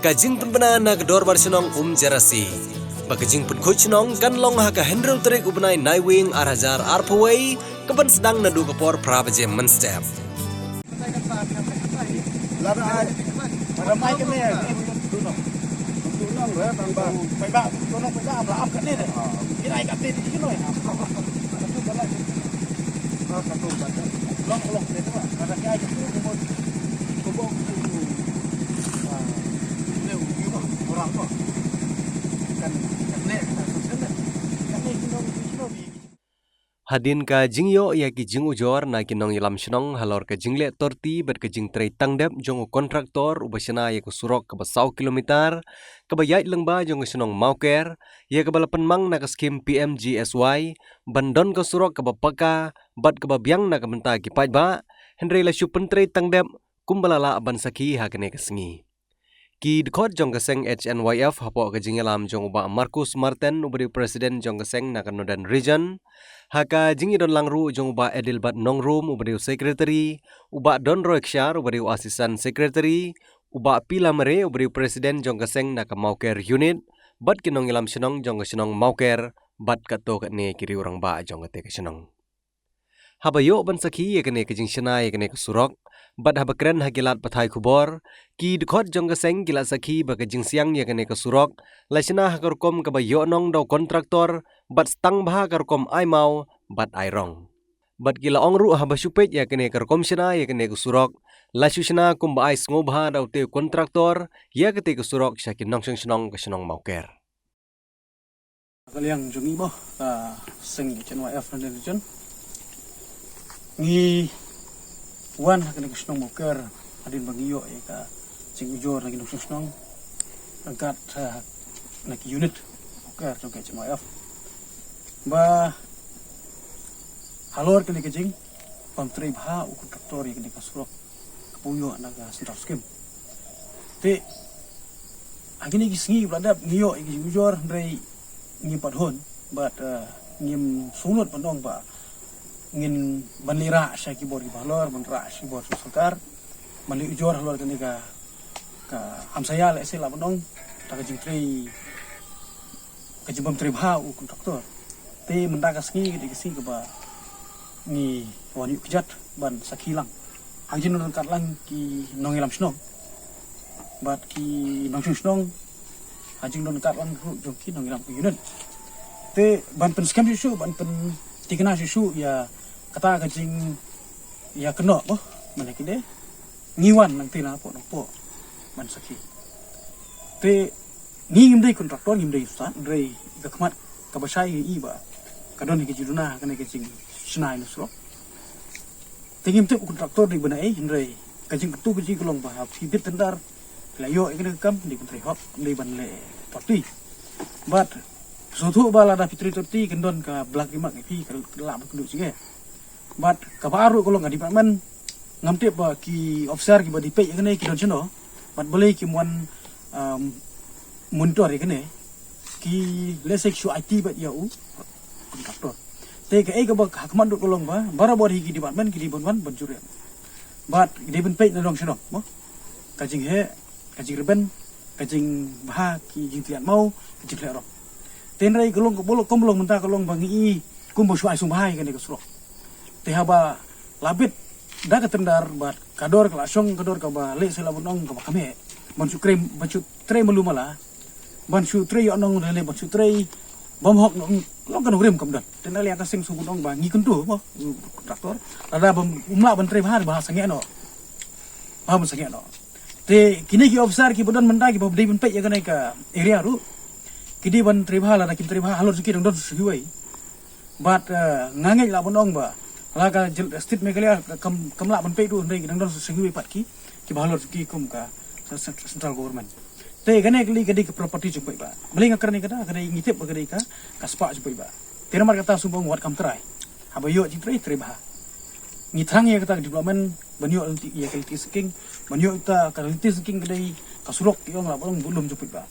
Kajing penbena na kedor bar senong jarasi. Bakajing pun coach nong kan long haka hendrel terik ubnai naiwing arajar arpaway keban sedang nadu kepor prabaje menstep. Ramai ke ni? Tunang dah tambah. Pebak, tunang pebak berapa kat ni dah? Kita ikat ni kilo ya. Satu balai. Satu balai. Long ni tu lah. Ada kaya tu kubur tu. Ni orang tu. Kan ni kita susah. Kan ni kilo. Hadin ka jingyo ya ki jing ujor na ki nong ilam shnong halor ka jingle torti bet ka jing trei tangdep jong kontraktor ubasana ya ku surok ka basau kilometer ka bayait lengba jong shnong mauker ya ka balapan mang na ka skim PMGSY bandon ka surok ka bapaka bat ka babyang na ka menta ki pajba henry la shupen trei tangdep kumbalala aban saki ha kene ka sengi ki dkhot jong kaseng HNYF hapo ka jingelam jong uba Marcus Martin ubri presiden jong kaseng na kanodan region haka jingi don langru jong uba Edilbat Nongrum ubri secretary uba Don Roekshar ubri assistant secretary uba Pilamere ubri presiden jong kaseng na ka Mauker unit bat kinong ilam senong jong senong Mauker bat kato ka ne kiri orang ba jong ka te ka senong habayo ban saki ye kene ka jing sena ye kene ka surok bat habakren hagilat pathai kubor ki dkhot jong kaseng gilat saki ba ka jing siang ye kene ka surok lasina hakarkom ka ba yo nong do kontraktor bat stang bah karkom ai mau bat ai rong bat gila ongru haba supet ye kene karkom sena ye kene ka surok lasusna kum ba ai sngoba do te kontraktor ye kete ka surok sakin nong senong ka senong mauker Kaliang jungi boh seng HNYF na region ngi wan kena kusnong moker adin bagiyo ka sing ujor lagi kusnong angkat nak unit moker jong HNYF ba halor kena kejing pamtrei bha u kontraktor kena kasurok kepuyo naga central scheme te agini gisingi bladap ngiyo igi ujor ndrei ngim padhon but ngim sunut pandong ba ngin banlira sa kibor balor banra si bor sulkar mali ujor halor kani ka amsaya le sila pandong ta ka jingtrei ka jimbam trei bha u kontraktor te menda ka ski di kisi ka ba ni wani kjat ban sakilang angjin non kat lang ki nongilam snong bat ki nong snong anjing non kat lang jong ki nongilam unit te ban pen scam susu ban pen tikna susu ya kata kajing ya kena boh mana kide ngiwan nanti na po man saki te ngim dei kontraktor ngim dei sat dei gakmat kabasai i ba kadon ke jiduna kana ke jing snai no sro te ngim te kontraktor dei bana ei dei kajing tu kajing kolong ba fi bit tendar layo ikene kam di kontri hop dei ban le torti but sotu bala da fitri torti kendon ka blak imak fi la kudu sige but kabaru kalau nggak department ngamte ba ki officer ki ba dipe ikene ki don chno but boleh ki mon monitor ikene ki lesek shu IT ba ya u kontraktor te ka e ka ba hakman do kolong ba barabor ki department ki dibon banjure but deben pe na dong chno mo kajing he kajing reben kajing bah ki jingtian mau kajing lero tenrai kolong ko bolok kombolong menta kolong bangi kumbo shu ai sum bahai kene ko sro te haba labit da ketendar bat kador kelasong kador ka ba le sela bonong ka kame ban su krem ban su tre melumala ban su tre yo nong le ban su tre bom hok long kan rem kam dan ten ali ka sing su bonong ba ngi kuntu mo traktor ada bom umla ban tre bahar bahasa ngeno paham sangeno te kini ki officer ki bodan menda ki ba dei ban pe ya kana ka area ru kidi ban tre bahar la ki tre bahar halor su ki dong don su hiwai bat ngangai la bonong ba laga state megalia kamla ban pe du ndai dang don singwi pat ki balor ki kum ka central government te gane kli gadi ke property jupai ba beli ngakar ni kada kada ngitip ba kada ka spa jupai ba termar kata sumbong wat kam trai habayo ji tre ba ngithang ya kata development banyo ya kalti sking banyo ta kalti sking kada ka surok yo ngla bolong bulum jupai ba